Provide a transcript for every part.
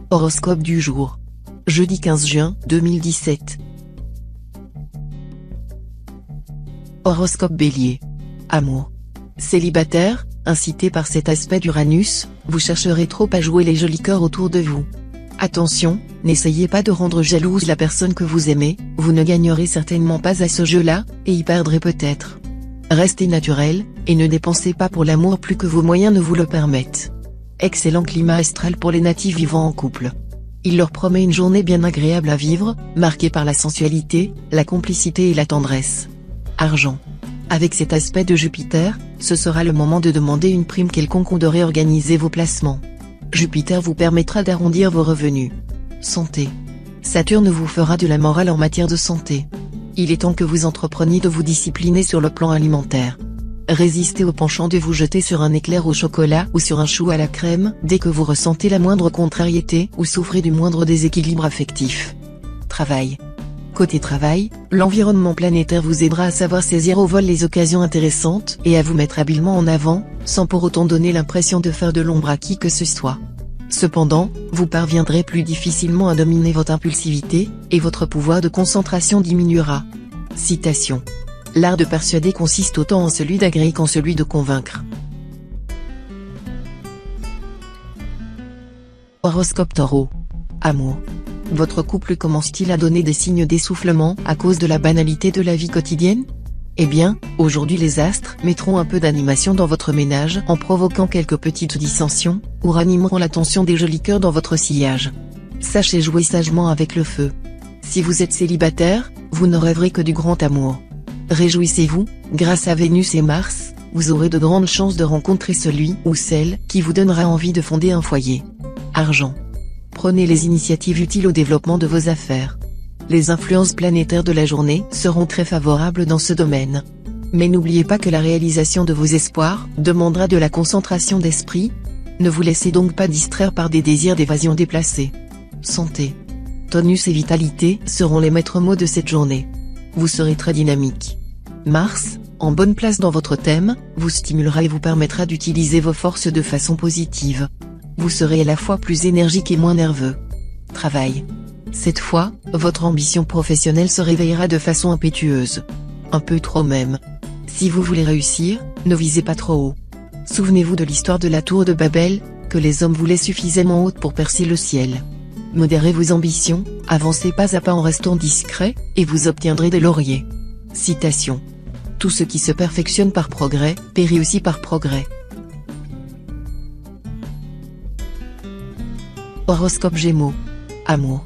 Horoscope du jour. Jeudi 15 juin 2017. Horoscope Bélier. Amour. Célibataire, incité par cet aspect d'Uranus, vous chercherez trop à jouer les jolis cœurs autour de vous. Attention, n'essayez pas de rendre jalouse la personne que vous aimez, vous ne gagnerez certainement pas à ce jeu-là, et y perdrez peut-être. Restez naturel, et ne dépensez pas pour l'amour plus que vos moyens ne vous le permettent. Excellent climat astral pour les natifs vivant en couple. Il leur promet une journée bien agréable à vivre, marquée par la sensualité, la complicité et la tendresse. Argent. Avec cet aspect de Jupiter, ce sera le moment de demander une prime quelconque ou de réorganiser vos placements. Jupiter vous permettra d'arrondir vos revenus. Santé. Saturne vous fera de la morale en matière de santé. Il est temps que vous entrepreniez de vous discipliner sur le plan alimentaire. Résistez au penchant de vous jeter sur un éclair au chocolat ou sur un chou à la crème dès que vous ressentez la moindre contrariété ou souffrez du moindre déséquilibre affectif. Travail. Côté travail, l'environnement planétaire vous aidera à savoir saisir au vol les occasions intéressantes et à vous mettre habilement en avant, sans pour autant donner l'impression de faire de l'ombre à qui que ce soit. Cependant, vous parviendrez plus difficilement à dominer votre impulsivité, et votre pouvoir de concentration diminuera. Citation. L'art de persuader consiste autant en celui d'agréer qu'en celui de convaincre. Horoscope Taureau. Amour. Votre couple commence-t-il à donner des signes d'essoufflement à cause de la banalité de la vie quotidienne? Eh bien, aujourd'hui les astres mettront un peu d'animation dans votre ménage en provoquant quelques petites dissensions, ou ranimeront la tension des jolis cœurs dans votre sillage. Sachez jouer sagement avec le feu. Si vous êtes célibataire, vous ne rêverez que du grand amour. Réjouissez-vous, grâce à Vénus et Mars, vous aurez de grandes chances de rencontrer celui ou celle qui vous donnera envie de fonder un foyer. Argent. Prenez les initiatives utiles au développement de vos affaires. Les influences planétaires de la journée seront très favorables dans ce domaine. Mais n'oubliez pas que la réalisation de vos espoirs demandera de la concentration d'esprit. Ne vous laissez donc pas distraire par des désirs d'évasion déplacés. Santé. Tonus et vitalité seront les maîtres mots de cette journée. Vous serez très dynamique. Mars, en bonne place dans votre thème, vous stimulera et vous permettra d'utiliser vos forces de façon positive. Vous serez à la fois plus énergique et moins nerveux. Travail. Cette fois, votre ambition professionnelle se réveillera de façon impétueuse. Un peu trop même. Si vous voulez réussir, ne visez pas trop haut. Souvenez-vous de l'histoire de la tour de Babel, que les hommes voulaient suffisamment haute pour percer le ciel. Modérez vos ambitions, avancez pas à pas en restant discret, et vous obtiendrez des lauriers. Citation. Tout ce qui se perfectionne par progrès, périt aussi par progrès. Horoscope Gémeaux. Amour.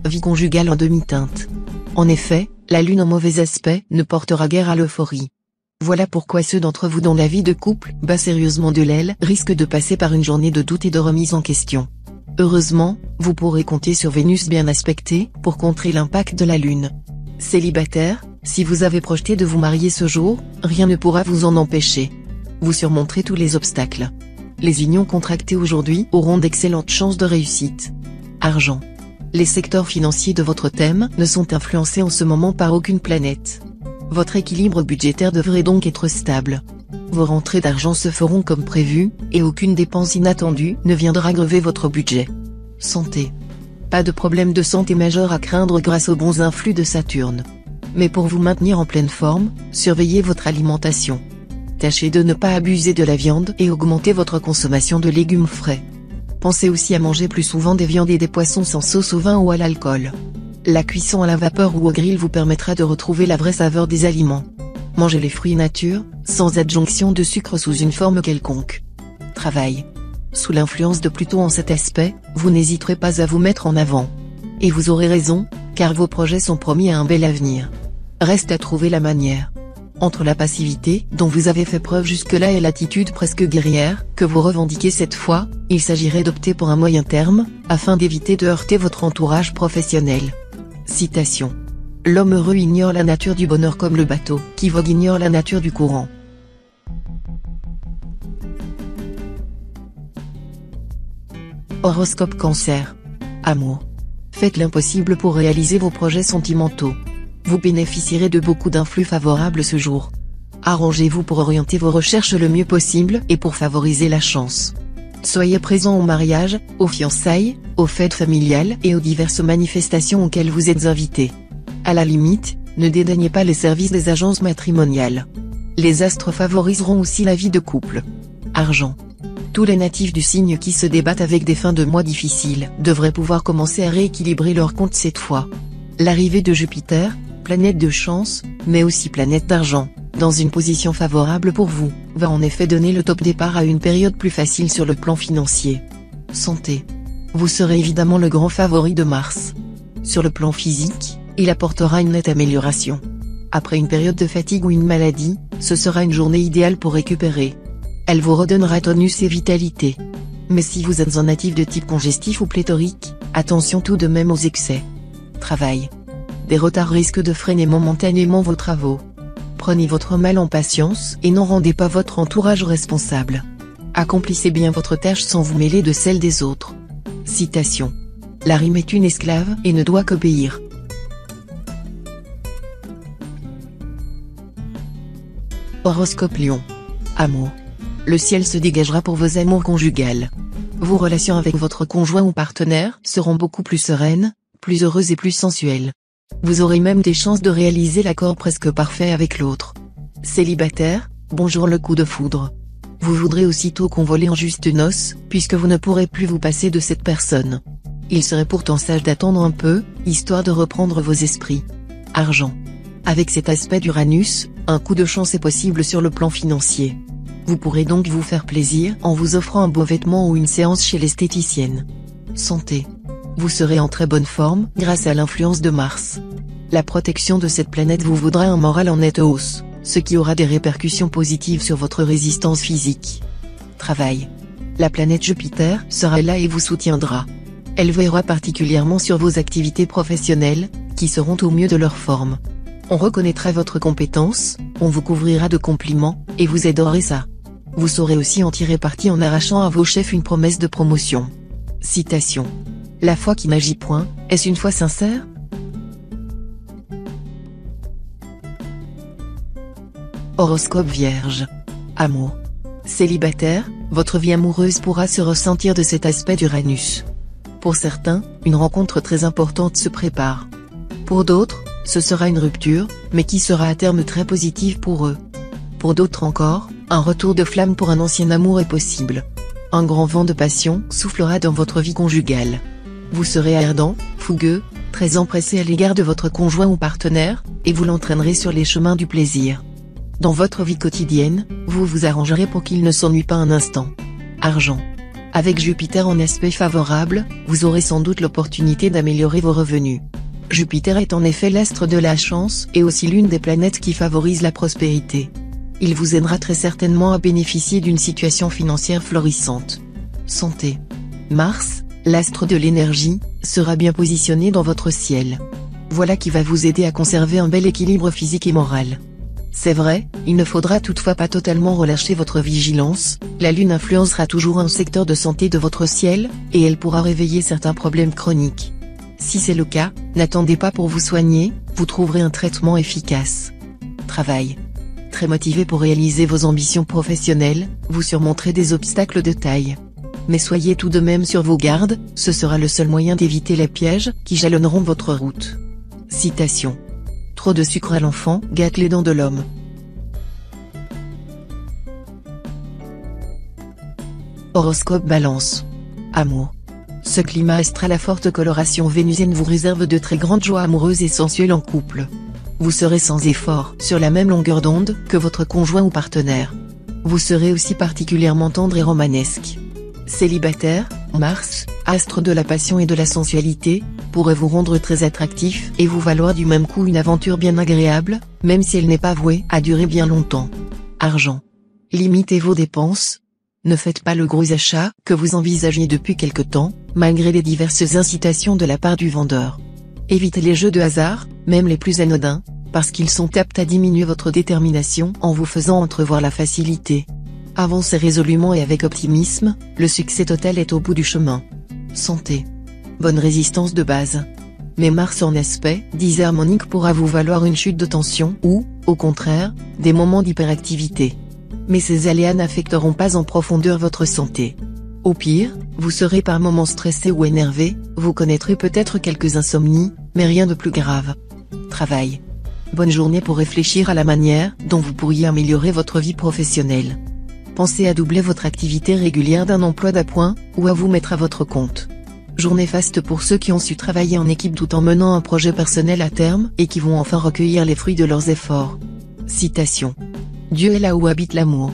Vie conjugale en demi-teinte. En effet, la lune en mauvais aspect ne portera guère à l'euphorie. Voilà pourquoi ceux d'entre vous dont la vie de couple bat sérieusement de l'aile risquent de passer par une journée de doute et de remise en question. Heureusement, vous pourrez compter sur Vénus bien aspectée pour contrer l'impact de la lune. Célibataire, si vous avez projeté de vous marier ce jour, rien ne pourra vous en empêcher. Vous surmonterez tous les obstacles. Les unions contractées aujourd'hui auront d'excellentes chances de réussite. Argent. Les secteurs financiers de votre thème ne sont influencés en ce moment par aucune planète. Votre équilibre budgétaire devrait donc être stable. Vos rentrées d'argent se feront comme prévu, et aucune dépense inattendue ne viendra grever votre budget. Santé. Pas de problème de santé majeur à craindre grâce aux bons influx de Saturne. Mais pour vous maintenir en pleine forme, surveillez votre alimentation. Tâchez de ne pas abuser de la viande et augmentez votre consommation de légumes frais. Pensez aussi à manger plus souvent des viandes et des poissons sans sauce au vin ou à l'alcool. La cuisson à la vapeur ou au grill vous permettra de retrouver la vraie saveur des aliments. Mangez les fruits nature, sans adjonction de sucre sous une forme quelconque. Travail. Sous l'influence de Pluton en cet aspect, vous n'hésiterez pas à vous mettre en avant. Et vous aurez raison, car vos projets sont promis à un bel avenir. Reste à trouver la manière. Entre la passivité dont vous avez fait preuve jusque-là et l'attitude presque guerrière que vous revendiquez cette fois, il s'agirait d'opter pour un moyen terme, afin d'éviter de heurter votre entourage professionnel. Citation. L'homme heureux ignore la nature du bonheur comme le bateau qui vogue ignore la nature du courant. Horoscope Cancer. Amour. Faites l'impossible pour réaliser vos projets sentimentaux. Vous bénéficierez de beaucoup d'influx favorables ce jour. Arrangez-vous pour orienter vos recherches le mieux possible et pour favoriser la chance. Soyez présent au mariage, aux fiançailles, aux fêtes familiales et aux diverses manifestations auxquelles vous êtes invité. À la limite, ne dédaignez pas les services des agences matrimoniales. Les astres favoriseront aussi la vie de couple. Argent. Tous les natifs du signe qui se débattent avec des fins de mois difficiles devraient pouvoir commencer à rééquilibrer leur compte cette fois. L'arrivée de Jupiter, planète de chance, mais aussi planète d'argent, dans une position favorable pour vous, va en effet donner le top départ à une période plus facile sur le plan financier. Santé. Vous serez évidemment le grand favori de Mars. Sur le plan physique, il apportera une nette amélioration. Après une période de fatigue ou une maladie, ce sera une journée idéale pour récupérer. Elle vous redonnera tonus et vitalité. Mais si vous êtes un natif de type congestif ou pléthorique, attention tout de même aux excès. Travail. Des retards risquent de freiner momentanément vos travaux. Prenez votre mal en patience et n'en rendez pas votre entourage responsable. Accomplissez bien votre tâche sans vous mêler de celle des autres. Citation. La rime est une esclave et ne doit qu'obéir. Horoscope Lion. Amour. Le ciel se dégagera pour vos amours conjugales. Vos relations avec votre conjoint ou partenaire seront beaucoup plus sereines, plus heureuses et plus sensuelles. Vous aurez même des chances de réaliser l'accord presque parfait avec l'autre. Célibataire, bonjour le coup de foudre. Vous voudrez aussitôt convoler en juste noces, puisque vous ne pourrez plus vous passer de cette personne. Il serait pourtant sage d'attendre un peu, histoire de reprendre vos esprits. Argent. Avec cet aspect d'Uranus, un coup de chance est possible sur le plan financier. Vous pourrez donc vous faire plaisir en vous offrant un beau vêtement ou une séance chez l'esthéticienne. Santé. Vous serez en très bonne forme grâce à l'influence de Mars. La protection de cette planète vous vaudra un moral en nette hausse, ce qui aura des répercussions positives sur votre résistance physique. Travail. La planète Jupiter sera là et vous soutiendra. Elle veillera particulièrement sur vos activités professionnelles, qui seront au mieux de leur forme. On reconnaîtra votre compétence, on vous couvrira de compliments, et vous aiderez ça. Vous saurez aussi en tirer parti en arrachant à vos chefs une promesse de promotion. Citation. La foi qui n'agit point, est-ce une foi sincère? Horoscope Vierge. Amour. Célibataire, votre vie amoureuse pourra se ressentir de cet aspect d'Uranus. Pour certains, une rencontre très importante se prépare. Pour d'autres, ce sera une rupture, mais qui sera à terme très positive pour eux. Pour d'autres encore, un retour de flamme pour un ancien amour est possible. Un grand vent de passion soufflera dans votre vie conjugale. Vous serez ardent, fougueux, très empressé à l'égard de votre conjoint ou partenaire, et vous l'entraînerez sur les chemins du plaisir. Dans votre vie quotidienne, vous vous arrangerez pour qu'il ne s'ennuie pas un instant. Argent. Avec Jupiter en aspect favorable, vous aurez sans doute l'opportunité d'améliorer vos revenus. Jupiter est en effet l'astre de la chance et aussi l'une des planètes qui favorise la prospérité. Il vous aidera très certainement à bénéficier d'une situation financière florissante. Santé. Mars, l'astre de l'énergie, sera bien positionné dans votre ciel. Voilà qui va vous aider à conserver un bel équilibre physique et moral. C'est vrai, il ne faudra toutefois pas totalement relâcher votre vigilance, la Lune influencera toujours un secteur de santé de votre ciel, et elle pourra réveiller certains problèmes chroniques. Si c'est le cas, n'attendez pas pour vous soigner, vous trouverez un traitement efficace. Travail. Très motivé pour réaliser vos ambitions professionnelles, vous surmonterez des obstacles de taille. Mais soyez tout de même sur vos gardes, ce sera le seul moyen d'éviter les pièges qui jalonneront votre route. Citation. Trop de sucre à l'enfant gâte les dents de l'homme. Horoscope Balance. Amour. Ce climat astral à forte coloration vénusienne vous réserve de très grandes joies amoureuses et sensuelles en couple. Vous serez sans effort sur la même longueur d'onde que votre conjoint ou partenaire. Vous serez aussi particulièrement tendre et romanesque. Célibataire, Mars, astre de la passion et de la sensualité, pourrait vous rendre très attractif et vous valoir du même coup une aventure bien agréable, même si elle n'est pas vouée à durer bien longtemps. Argent. Limitez vos dépenses. Ne faites pas le gros achat que vous envisagiez depuis quelque temps, malgré les diverses incitations de la part du vendeur. Évitez les jeux de hasard, même les plus anodins, parce qu'ils sont aptes à diminuer votre détermination en vous faisant entrevoir la facilité. Avancez résolument et avec optimisme, le succès total est au bout du chemin. Santé. Bonne résistance de base. Mais Mars en aspect disharmonique pourra vous valoir une chute de tension ou, au contraire, des moments d'hyperactivité. Mais ces aléas n'affecteront pas en profondeur votre santé. Au pire, vous serez par moments stressé ou énervé, vous connaîtrez peut-être quelques insomnies, mais rien de plus grave. Travail. Bonne journée pour réfléchir à la manière dont vous pourriez améliorer votre vie professionnelle. Pensez à doubler votre activité régulière d'un emploi d'appoint, ou à vous mettre à votre compte. Journée faste pour ceux qui ont su travailler en équipe tout en menant un projet personnel à terme et qui vont enfin recueillir les fruits de leurs efforts. Citation. Dieu est là où habite l'amour.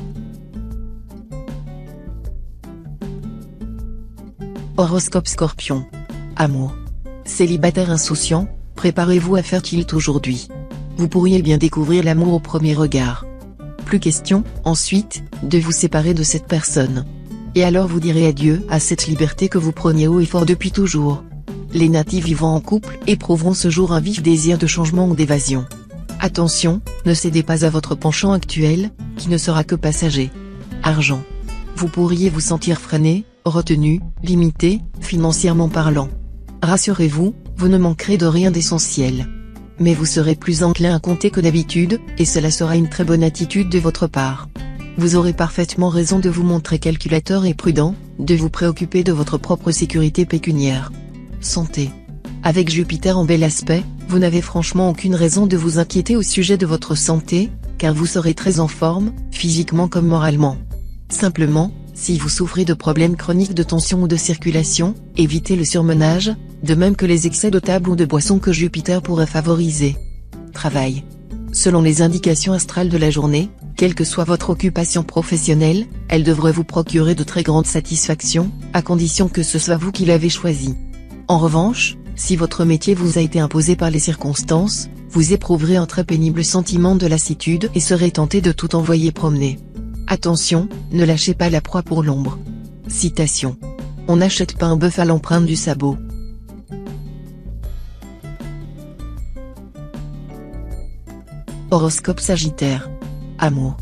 Horoscope Scorpion. Amour. Célibataire insouciant, préparez-vous à faire tilt aujourd'hui. Vous pourriez bien découvrir l'amour au premier regard. Plus question, ensuite, de vous séparer de cette personne. Et alors vous direz adieu à cette liberté que vous preniez haut et fort depuis toujours. Les natifs vivant en couple éprouveront ce jour un vif désir de changement ou d'évasion. Attention, ne cédez pas à votre penchant actuel, qui ne sera que passager. Argent. Vous pourriez vous sentir freiné, retenu, limité, financièrement parlant. Rassurez-vous, vous ne manquerez de rien d'essentiel. Mais vous serez plus enclin à compter que d'habitude, et cela sera une très bonne attitude de votre part. Vous aurez parfaitement raison de vous montrer calculateur et prudent, de vous préoccuper de votre propre sécurité pécuniaire. Santé. Avec Jupiter en bel aspect, vous n'avez franchement aucune raison de vous inquiéter au sujet de votre santé, car vous serez très en forme, physiquement comme moralement. Simplement, si vous souffrez de problèmes chroniques de tension ou de circulation, évitez le surmenage, de même que les excès de table ou de boisson que Jupiter pourrait favoriser. Travail. Selon les indications astrales de la journée, quelle que soit votre occupation professionnelle, elle devrait vous procurer de très grandes satisfactions, à condition que ce soit vous qui l'avez choisi. En revanche, si votre métier vous a été imposé par les circonstances, vous éprouverez un très pénible sentiment de lassitude et serez tenté de tout envoyer promener. Attention, ne lâchez pas la proie pour l'ombre. Citation. On n'achète pas un bœuf à l'empreinte du sabot. Horoscope Sagittaire. Amour.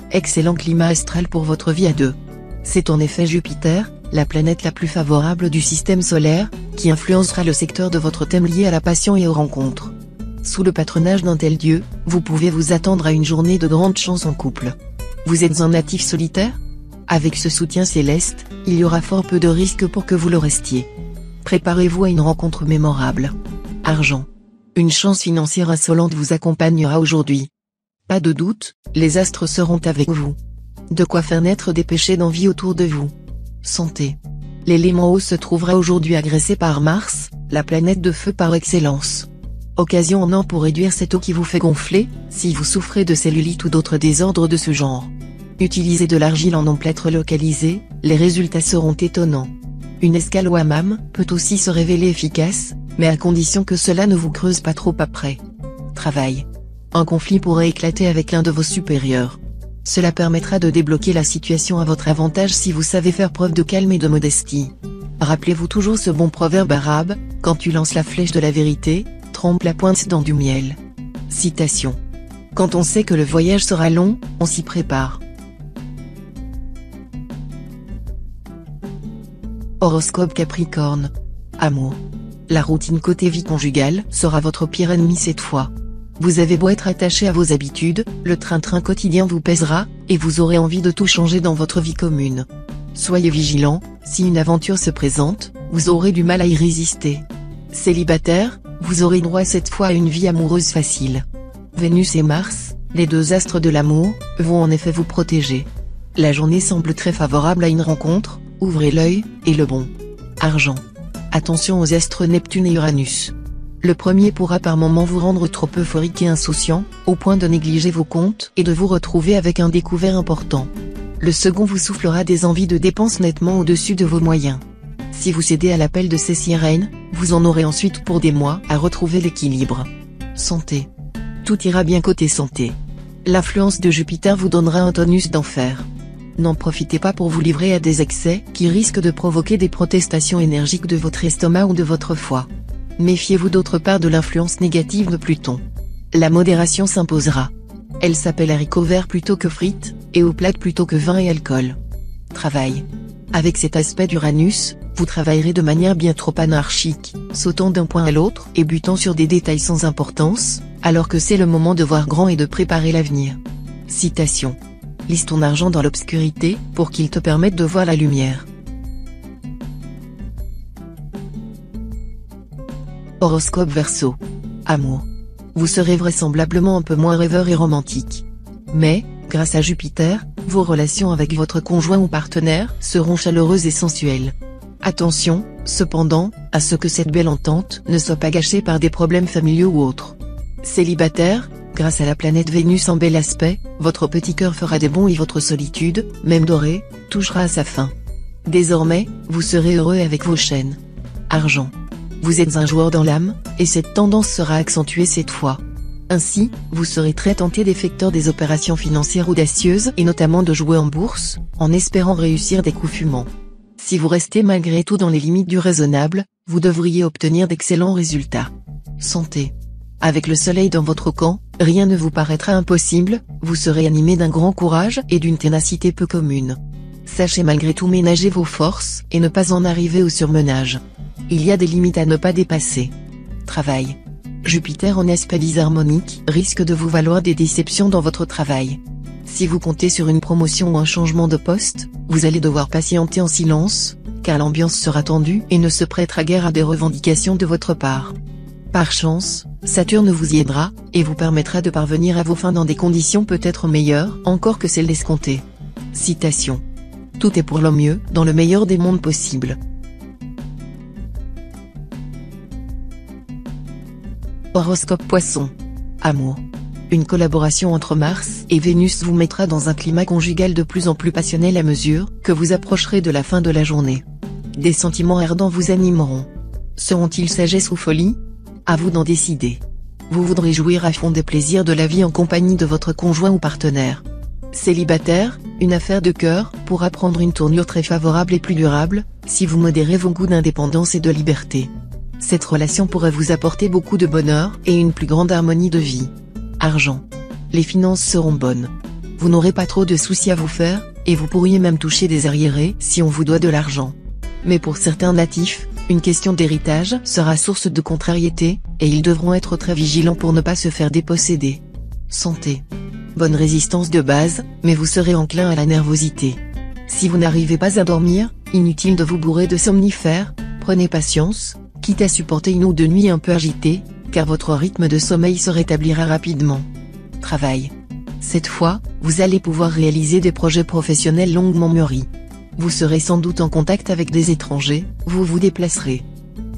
Excellent climat astral pour votre vie à deux. C'est en effet Jupiter, la planète la plus favorable du système solaire, qui influencera le secteur de votre thème lié à la passion et aux rencontres. Sous le patronage d'un tel dieu, vous pouvez vous attendre à une journée de grande chance en couple. Vous êtes un natif solitaire ? Avec ce soutien céleste, il y aura fort peu de risques pour que vous le restiez. Préparez-vous à une rencontre mémorable. Argent. Une chance financière insolente vous accompagnera aujourd'hui. Pas de doute, les astres seront avec vous. De quoi faire naître des péchés d'envie autour de vous. Santé. L'élément eau se trouvera aujourd'hui agressé par Mars, la planète de feu par excellence. Occasion en or pour réduire cette eau qui vous fait gonfler, si vous souffrez de cellulite ou d'autres désordres de ce genre. Utilisez de l'argile en emplâtre localisé, les résultats seront étonnants. Une escale au hammam peut aussi se révéler efficace, mais à condition que cela ne vous creuse pas trop après. Travail. Un conflit pourrait éclater avec l'un de vos supérieurs. Cela permettra de débloquer la situation à votre avantage si vous savez faire preuve de calme et de modestie. Rappelez-vous toujours ce bon proverbe arabe, quand tu lances la flèche de la vérité, trempe la pointe dans du miel. Citation. Quand on sait que le voyage sera long, on s'y prépare. Horoscope Capricorne. Amour. La routine côté vie conjugale sera votre pire ennemi cette fois. Vous avez beau être attaché à vos habitudes, le train-train quotidien vous pèsera, et vous aurez envie de tout changer dans votre vie commune. Soyez vigilant, si une aventure se présente, vous aurez du mal à y résister. Célibataire, vous aurez droit cette fois à une vie amoureuse facile. Vénus et Mars, les deux astres de l'amour, vont en effet vous protéger. La journée semble très favorable à une rencontre, ouvrez l'œil, et le bon. Argent. Attention aux astres Neptune et Uranus. Le premier pourra par moments vous rendre trop euphorique et insouciant, au point de négliger vos comptes et de vous retrouver avec un découvert important. Le second vous soufflera des envies de dépenses nettement au-dessus de vos moyens. Si vous cédez à l'appel de ces sirènes, vous en aurez ensuite pour des mois à retrouver l'équilibre. Santé. Tout ira bien côté santé. L'influence de Jupiter vous donnera un tonus d'enfer. N'en profitez pas pour vous livrer à des excès qui risquent de provoquer des protestations énergiques de votre estomac ou de votre foie. Méfiez-vous d'autre part de l'influence négative de Pluton. La modération s'imposera. Elle s'appelle haricots verts plutôt que frites, et aux plates plutôt que vin et alcool. Travail. Avec cet aspect d'Uranus, vous travaillerez de manière bien trop anarchique, sautant d'un point à l'autre et butant sur des détails sans importance, alors que c'est le moment de voir grand et de préparer l'avenir. Citation. Lise ton argent dans l'obscurité, pour qu'il te permette de voir la lumière. Horoscope Verseau. Amour. Vous serez vraisemblablement un peu moins rêveur et romantique. Mais, grâce à Jupiter, vos relations avec votre conjoint ou partenaire seront chaleureuses et sensuelles. Attention, cependant, à ce que cette belle entente ne soit pas gâchée par des problèmes familiaux ou autres. Célibataire, grâce à la planète Vénus en bel aspect, votre petit cœur fera des bonds et votre solitude, même dorée, touchera à sa fin. Désormais, vous serez heureux avec vos chaînes. Argent. Vous êtes un joueur dans l'âme, et cette tendance sera accentuée cette fois. Ainsi, vous serez très tenté d'effectuer des opérations financières audacieuses et notamment de jouer en bourse, en espérant réussir des coups fumants. Si vous restez malgré tout dans les limites du raisonnable, vous devriez obtenir d'excellents résultats. Santé. Avec le soleil dans votre camp, rien ne vous paraîtra impossible, vous serez animé d'un grand courage et d'une ténacité peu commune. Sachez malgré tout ménager vos forces et ne pas en arriver au surmenage. Il y a des limites à ne pas dépasser. Travail. Jupiter en aspect disharmonique risque de vous valoir des déceptions dans votre travail. Si vous comptez sur une promotion ou un changement de poste, vous allez devoir patienter en silence, car l'ambiance sera tendue et ne se prêtera guère à des revendications de votre part. Par chance, Saturne vous y aidera, et vous permettra de parvenir à vos fins dans des conditions peut-être meilleures encore que celles escomptées. Citation. Tout est pour le mieux, dans le meilleur des mondes possibles. Horoscope Poisson. Amour. Une collaboration entre Mars et Vénus vous mettra dans un climat conjugal de plus en plus passionnel à mesure que vous approcherez de la fin de la journée. Des sentiments ardents vous animeront. Seront-ils sagesse ou folie? À vous d'en décider. Vous voudrez jouir à fond des plaisirs de la vie en compagnie de votre conjoint ou partenaire. Célibataire, une affaire de cœur pourra prendre une tournure très favorable et plus durable, si vous modérez vos goûts d'indépendance et de liberté. Cette relation pourrait vous apporter beaucoup de bonheur et une plus grande harmonie de vie. Argent. Les finances seront bonnes. Vous n'aurez pas trop de soucis à vous faire, et vous pourriez même toucher des arriérés si on vous doit de l'argent. Mais pour certains natifs, une question d'héritage sera source de contrariété, et ils devront être très vigilants pour ne pas se faire déposséder. Santé. Bonne résistance de base, mais vous serez enclin à la nervosité. Si vous n'arrivez pas à dormir, inutile de vous bourrer de somnifères, prenez patience, quitte à supporter une ou deux nuits un peu agitées, car votre rythme de sommeil se rétablira rapidement. Travail. Cette fois, vous allez pouvoir réaliser des projets professionnels longuement mûris. Vous serez sans doute en contact avec des étrangers, vous vous déplacerez.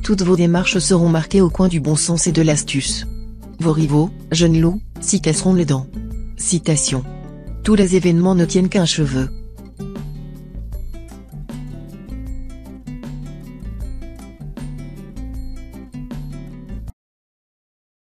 Toutes vos démarches seront marquées au coin du bon sens et de l'astuce. Vos rivaux, jeunes loups, s'y casseront les dents. Citation. Tous les événements ne tiennent qu'un cheveu.